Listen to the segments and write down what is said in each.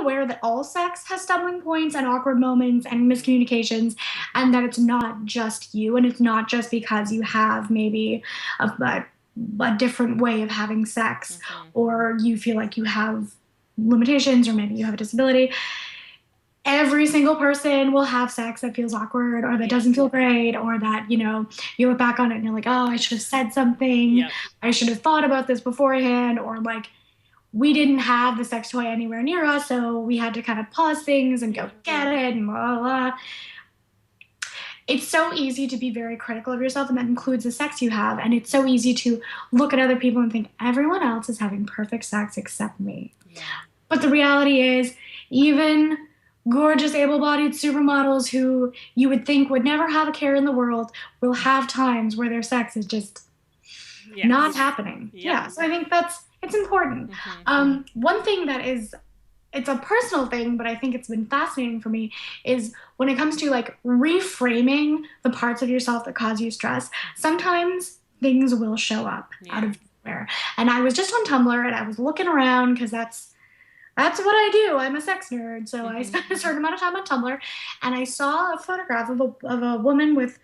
aware that all sex has stumbling points and awkward moments and miscommunications, and that it's not just you, and it's not just because you have maybe a different way of having sex, or you feel like you have limitations, or maybe you have a disability. Every single person will have sex that feels awkward, or that doesn't feel great, or that, you look back on it and you're like, oh, I should have said something. Yep. I should have thought about this beforehand, or like, we didn't have the sex toy anywhere near us, so we had to kind of pause things and go get it and blah, blah, blah. It's so easy to be very critical of yourself, and that includes the sex you have. And it's so easy to look at other people and think, everyone else is having perfect sex except me. Yeah. But the reality is, even gorgeous, able-bodied supermodels who you would think would never have a care in the world will have times where their sex is just not happening. Yeah. So I think it's important. One thing that it's a personal thing, but I think it's been fascinating for me, is when it comes to like reframing the parts of yourself that cause you stress, sometimes things will show up out of nowhere. And I was just on Tumblr, and I was looking around because that's what I do. I'm a sex nerd, so I spent a certain amount of time on Tumblr, and I saw a photograph of a woman with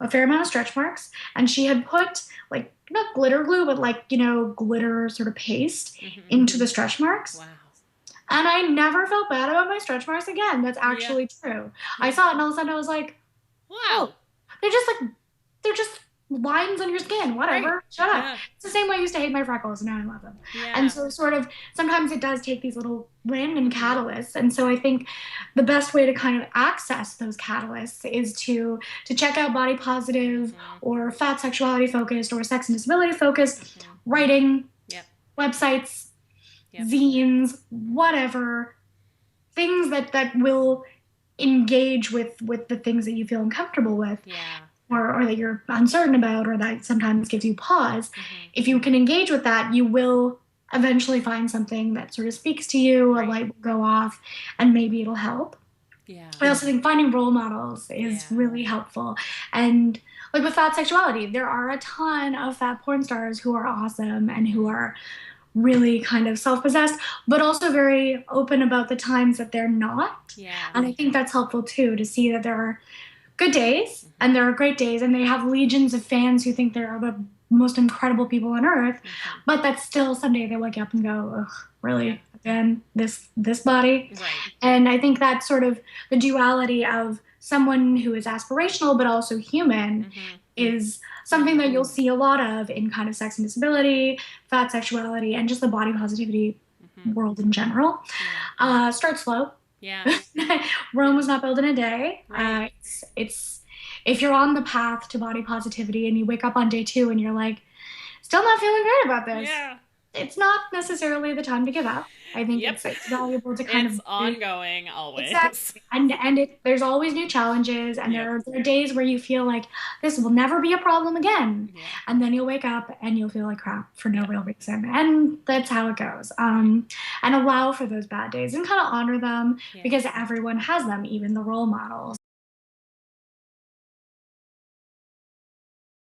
a fair amount of stretch marks, and she had put like, not glitter glue, but like, glitter sort of paste into the stretch marks. Wow. And I never felt bad about my stretch marks again. That's actually true. I saw it, and all of a sudden I was like, wow. Oh, they're just lines on your skin, whatever. Right. Shut up. It's the same way I used to hate my freckles, and now I love them. And so sort of sometimes it does take these little random catalysts, and so I think the best way to kind of access those catalysts is to check out body positive or fat sexuality focused or sex and disability focused writing, websites, zines, whatever, things that will engage with the things that you feel uncomfortable with. Or that you're uncertain about, or that sometimes gives you pause. If you can engage with that, you will eventually find something that sort of speaks to you, a light will go off, and maybe it'll help. I also think finding role models is really helpful. And like with fat sexuality, there are a ton of fat porn stars who are awesome and who are really kind of self-possessed, but also very open about the times that they're not. And I think that's helpful too, to see that there are good days, and there are great days, and they have legions of fans who think they're the most incredible people on earth, but that still someday they wake up and go, ugh, really? Again, this body? And I think that's sort of the duality of someone who is aspirational but also human is something that you'll see a lot of in kind of sex and disability, fat sexuality, and just the body positivity world in general. Start slow. Rome was not built in a day. It's if you're on the path to body positivity and you wake up on day 2 and you're like, still not feeling great about this, it's not necessarily the time to give up. I think it's valuable to kind of ongoing always. Exactly. And there's always new challenges, and there are days where you feel like this will never be a problem again. And then you'll wake up and you'll feel like crap for no real reason. And that's how it goes. And allow for those bad days and kind of honor them because everyone has them, even the role models.